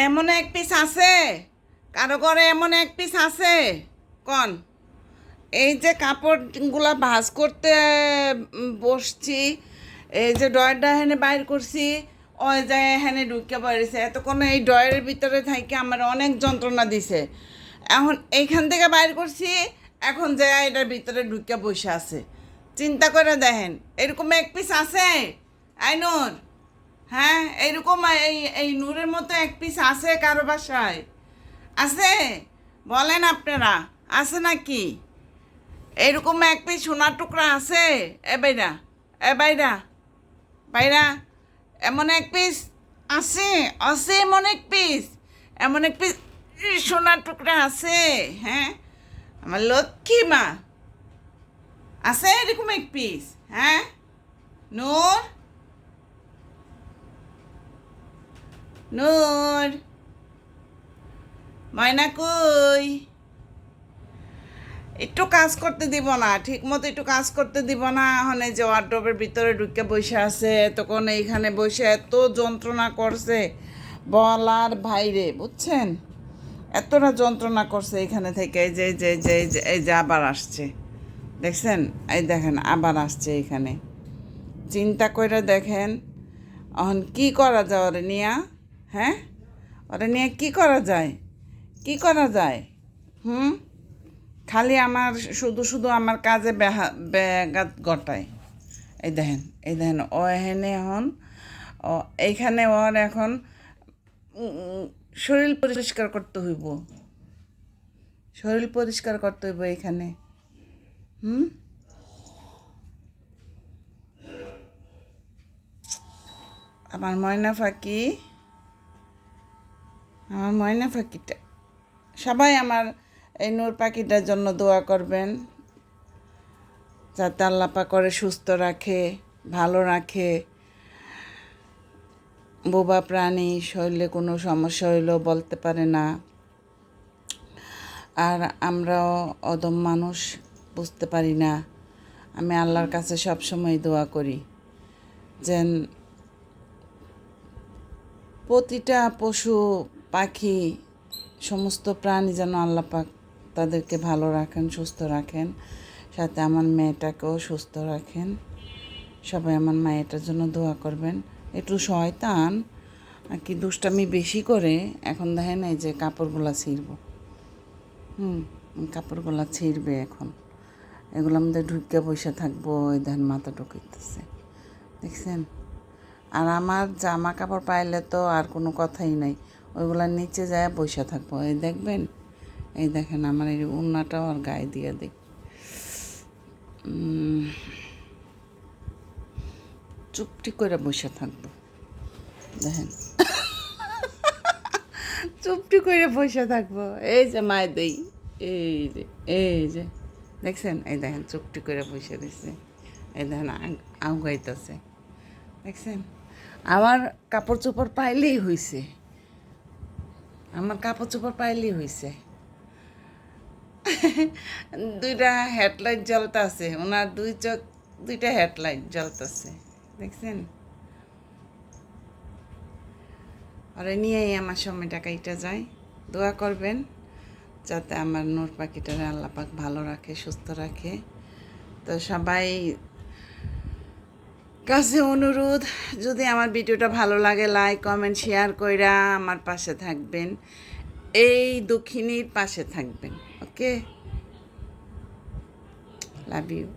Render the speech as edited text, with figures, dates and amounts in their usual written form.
এমন এক পিস আছে? কারো ঘরে এমন এক পিস আছে? কন। এই যে কাপড়গুলা ভাঁজ করতে বসছি, এই যে ডয়ারটা এখানে বাইর করছি, ওই যে এখানে ঢুকে পড়েছে। এতক্ষণ এই ডয়ারের ভিতরে থাকি আমার অনেক যন্ত্রণা দিছে। এখন এইখান থেকে বাইর করছি, এখন যে এটার ভিতরে ঢুকে বসে আছে। চিন্তা করে দেখেন, এরকম এক পিস আছে? আইনুর, হ্যাঁ, এইরকম এই নূরের মতো এক পিস আছে কারো বাসায়? আছে? বলেন আপনারা, আছে নাকি? এইরকম এক পিস সোনার টুকরা আছে? এ বাইরা, এ বাইরা, বাইরা, এমন এক পিস আছে? আছে এমন এক পিস? এমন এক পিস সোনার টুকরা আছে? হ্যাঁ, আমার লক্ষ্মী মা, আছে এরকম এক পিস? হ্যাঁ, নূর, নূর, ময়না কই? একটু কাজ করতে দিব না, ঠিক মতো একটু কাজ করতে দিব না। এখন এই যে ওয়ার্ডরোবের ভিতরে ঢুকে বসে আছে, তখন এইখানে বসে এত যন্ত্রণা করছে বলার বাইরে, বুঝছেন? এতটা যন্ত্রণা করছে এখানে থেকে। এই যে এই যে এই যে এই যে এই যে আবার আসছে, দেখছেন? এই দেখেন আবার আসছে এখানে। চিন্তা করে দেখেন, এখন কি করা যায় ওরে নিয়া? হ্যাঁ, ওরে নিয়ে কি করা যায়? কি করা যায়? হুম, খালি আমার শুধু শুধু আমার কাজে ব্যাঘাত ঘটায়। এই দেখেন, এই দেখেন, ও এখানে এখন, ও এইখানে ওর এখন শরীর পরিষ্কার করতে হইব, শরীর পরিষ্কার করতে হইব এইখানে। হুম, আমার ময়না ফাঁকি, আমার ময়না ফাঁকিটা, সবাই আমার এই নূর পাখিটার জন্য দোয়া করবেন, যাতে আল্লাহ পাক করে সুস্থ রাখে, ভালো রাখে। বোবা প্রাণী, শরীরে কোনো সমস্যা হইলেও বলতে পারে না। আর আমরাও অদম মানুষ, বুঝতে পারি না। আমি আল্লাহর কাছে সবসময় দোয়া করি যেন প্রতিটা পশু পাখি, সমস্ত প্রাণী যেন আল্লাহ পাক তাদেরকে ভালো রাখেন, সুস্থ রাখেন, সাথে আমার মেয়েটাকেও সুস্থ রাখেন। সবাই আমার মায়েটার জন্য দোয়া করবেন। একটু শয়তান আর কি, দুষ্টামি বেশি করে। এখন দেখেন এই যে কাপড়গুলা ছিঁড়ব, কাপড়গুলা ছিঁড়বে এখন। এগুলো আমাদের ঢুকে বসে থাকবো, ওই দেখেন মাথা ঢুকাইতেছে, দেখছেন? আর আমার জামা কাপড় পাইলে তো আর কোনো কথাই নাই, ওইগুলার নিচে যায় বসে থাকবো। এই দেখবেন, এই দেখেন আমার এই উন্নাটাও আর গায়ে দিয়ে দেখ। চুপটি করে বসে থাকবো, দেখেন, চুপটি করে বসে থাকবো। এই যে মায় দেই, এই যে, এই যে, দেখছেন? এই দেখেন চুপটি করে বসে দিচ্ছে, এই দেখেন আউগাইতেছে, দেখছেন? আমার কাপড় চোপড় পাইলেই হয়েছে, আমার কাপড় চোপড় পাইলেই হয়েছে। দুইটা হেডলাইট জ্বলতেছে, ওনার দুই চোখ, দুইটা হেডলাইট জ্বলতেছে, দেখছেন? আর নিয়েই আমার সময়টা কাইটা যায়। দোয়া করবেন যাতে আমার নূর পাখিটারে আল্লাহ পাক ভালো রাখে, সুস্থ রাখে। তো সবাই কাছে অনুরোধ, যদি আমার ভিডিওটা ভালো লাগে লাইক কমেন্ট শেয়ার কইরা আমার পাশে থাকবেন, এই দক্ষিণীর পাশে থাকবেন। ওকে, লাভ ইউ।